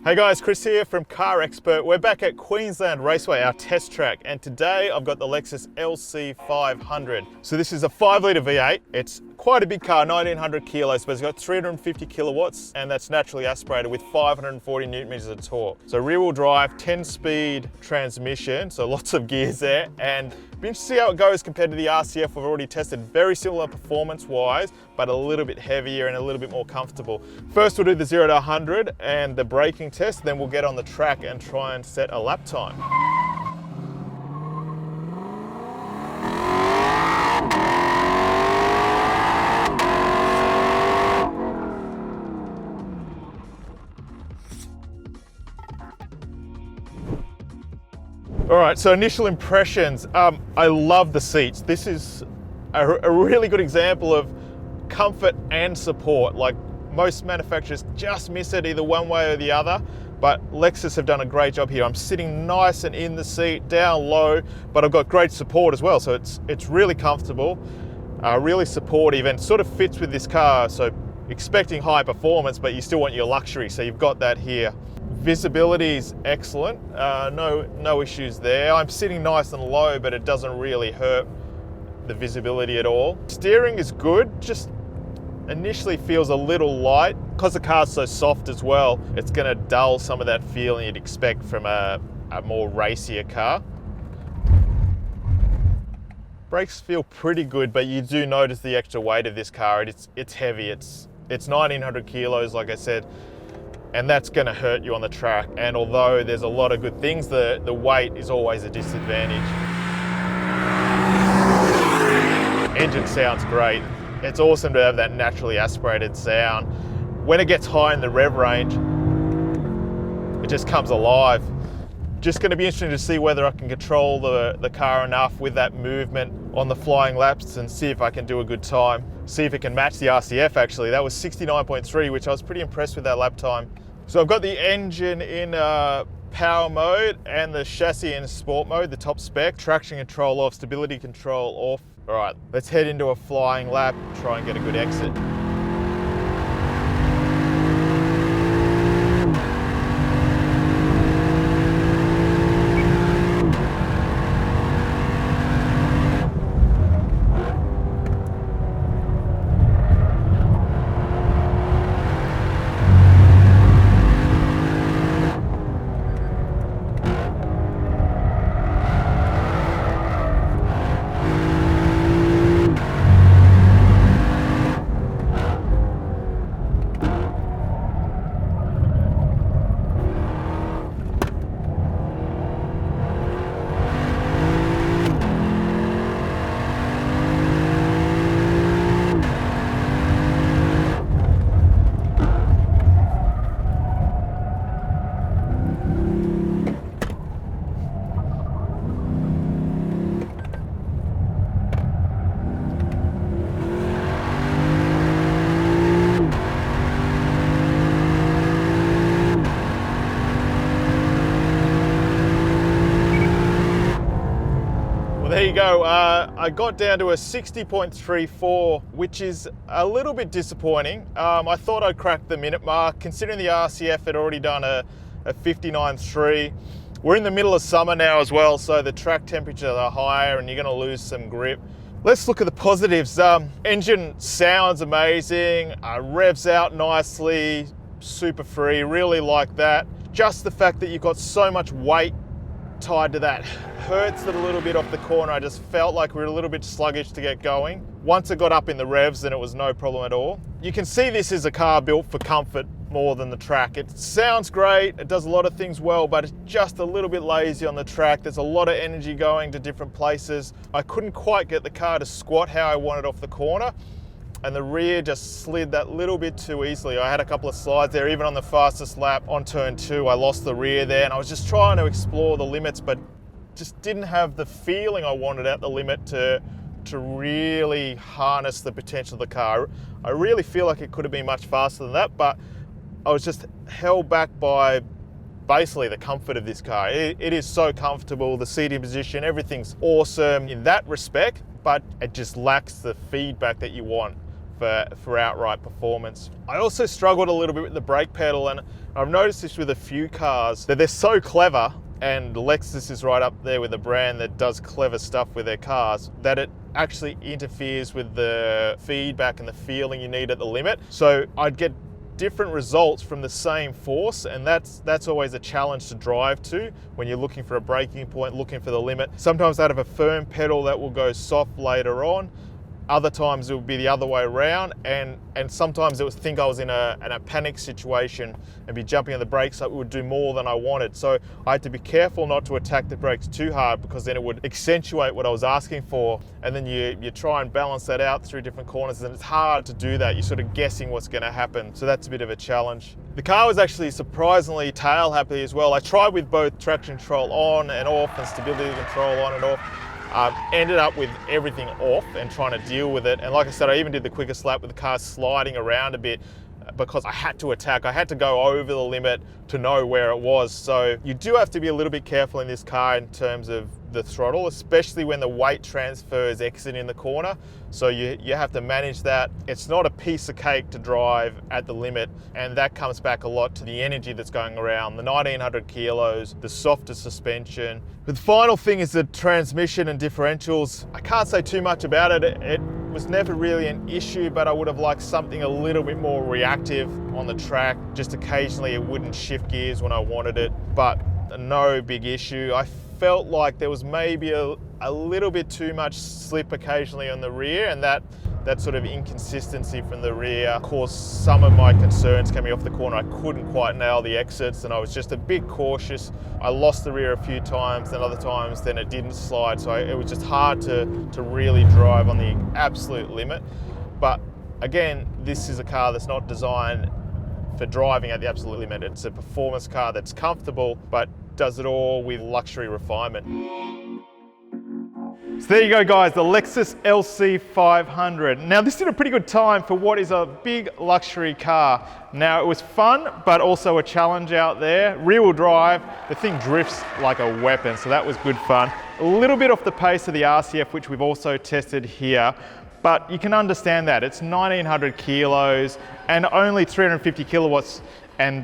Hey guys, Chris here from CarExpert. We're back at Queensland Raceway, our test track, and today I've got the Lexus LC500. So this is a 5-litre V8. It's quite a big car, 1900 kilos, but it's got 350 kilowatts, and that's naturally aspirated with 540 newton meters of torque. So rear-wheel drive, 10-speed transmission, so lots of gears there, and be interested to see how it goes compared to the RCF we've already tested. Very similar performance-wise, but a little bit heavier and a little bit more comfortable. First, we'll do the 0 to 100 and the braking test, then we'll get on the track and try and set a lap time. All right, so initial impressions. I love the seats. This is a really good example of comfort and support. Like most manufacturers just miss it either one way or the other, but Lexus have done a great job here. I'm sitting nice and in the seat, down low, but I've got great support as well. So it's really comfortable, really supportive, and sort of fits with this car. So expecting high performance, but you still want your luxury. So you've got that here. Visibility is excellent, no issues there. I'm sitting nice and low, but it doesn't really hurt the visibility at all. Steering is good, just initially feels a little light. Because the car's so soft as well, it's gonna dull some of that feeling you'd expect from a more racier car. Brakes feel pretty good, but you do notice the extra weight of this car. It's heavy, it's 1900 kilos, like I said, and that's gonna hurt you on the track. And although there's a lot of good things, the weight is always a disadvantage. Engine sounds great. It's awesome to have that naturally aspirated sound. When it gets high in the rev range, it just comes alive. Just gonna be interesting to see whether I can control the car enough with that movement on the flying laps and see if I can do a good time. See if it can match the RCF actually. That was 69.3, which I was pretty impressed with that lap time. So I've got the engine in power mode and the chassis in sport mode, the top spec. Traction control off, stability control off. All right, let's head into a flying lap, try and get a good exit. There you go. I got down to a 60.34, which is a little bit disappointing. I thought I'd crack the minute mark, considering the RCF had already done a 59.3. We're in the middle of summer now as well, so the track temperatures are higher and you're going to lose some grip. Let's look at the positives. Engine sounds amazing, revs out nicely, super free, really like that. Just the fact that you've got so much weight tied to that hurts it a little bit off the corner. I just felt like we were a little bit sluggish to get going. Once it got up in the revs, then it was no problem at all. You can see this is a car built for comfort more than the track. It sounds great, it does a lot of things well, but it's just a little bit lazy on the track. There's a lot of energy going to different places. I couldn't quite get the car to squat how I wanted off the corner, and the rear just slid that little bit too easily. I had a couple of slides there, even on the fastest lap on turn 2, I lost the rear there, and I was just trying to explore the limits, but just didn't have the feeling I wanted at the limit to really harness the potential of the car. I really feel like it could have been much faster than that, but I was just held back by basically the comfort of this car. It is so comfortable, the seating position, everything's awesome in that respect, but it just lacks the feedback that you want for outright performance. I also struggled a little bit with the brake pedal, and I've noticed this with a few cars, that they're so clever, and Lexus is right up there with a brand that does clever stuff with their cars, that it actually interferes with the feedback and the feeling you need at the limit. So I'd get different results from the same force, and that's always a challenge to drive to when you're looking for a braking point, looking for the limit. Sometimes I'd have a firm pedal that will go soft later on. Other times it would be the other way around, and sometimes it would think I was in a panic situation and be jumping on the brakes, so it would do more than I wanted. So I had to be careful not to attack the brakes too hard, because then it would accentuate what I was asking for, and then you try and balance that out through different corners, and it's hard to do that. You're sort of guessing what's going to happen, so that's a bit of a challenge. The car was actually surprisingly tail happy as well. I tried with both traction control on and off and stability control on and off. Ended up with everything off and trying to deal with it. And like I said, I even did the quickest lap with the car sliding around a bit, because I had to attack. I had to go over the limit to know where it was. So you do have to be a little bit careful in this car in terms of the throttle, especially when the weight transfer is exiting the corner. So you have to manage that. It's not a piece of cake to drive at the limit, and that comes back a lot to the energy that's going around, the 1900 kilos, the softer suspension. But the final thing is the transmission and differentials. I can't say too much about it. It was never really an issue, but I would have liked something a little bit more reactive on the track. Just occasionally it wouldn't shift gears when I wanted it, but no big issue. I felt like there was maybe a little bit too much slip occasionally on the rear, and that sort of inconsistency from the rear caused some of my concerns coming off the corner. I couldn't quite nail the exits, and I was just a bit cautious. I lost the rear a few times, and other times then it didn't slide, so it was just hard to really drive on the absolute limit. But again, this is a car that's not designed for driving at the absolute limit. It's a performance car that's comfortable, but does it all with luxury refinement. So there you go, guys, the Lexus LC500. Now this did a pretty good time for what is a big luxury car. Now it was fun, but also a challenge out there. Rear-wheel drive, the thing drifts like a weapon, so that was good fun. A little bit off the pace of the RCF, which we've also tested here, but you can understand that. It's 1900 kilos and only 350 kilowatts, and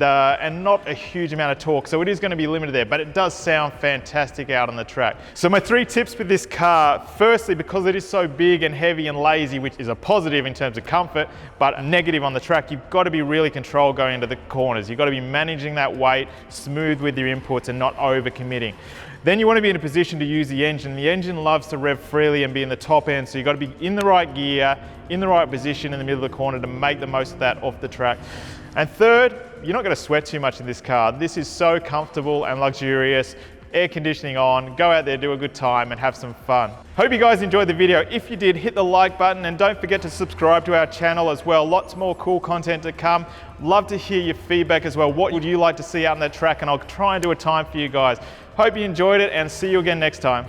not a huge amount of torque, so it is going to be limited there, but it does sound fantastic out on the track. So my 3 tips with this car: firstly, because it is so big and heavy and lazy, which is a positive in terms of comfort, but a negative on the track, you've got to be really controlled going into the corners. You've got to be managing that weight, smooth with your inputs, and not over committing. Then you want to be in a position to use the engine. The engine loves to rev freely and be in the top end, so you've got to be in the right gear, in the right position in the middle of the corner to make the most of that off the track. And third, you're not going to sweat too much in this car. This is so comfortable and luxurious. Air conditioning on, go out there, do a good time and have some fun. Hope you guys enjoyed the video. If you did, hit the like button, and don't forget to subscribe to our channel as well. Lots more cool content to come. Love to hear your feedback as well. What would you like to see out on that track? And I'll try and do a time for you guys. Hope you enjoyed it, and see you again next time.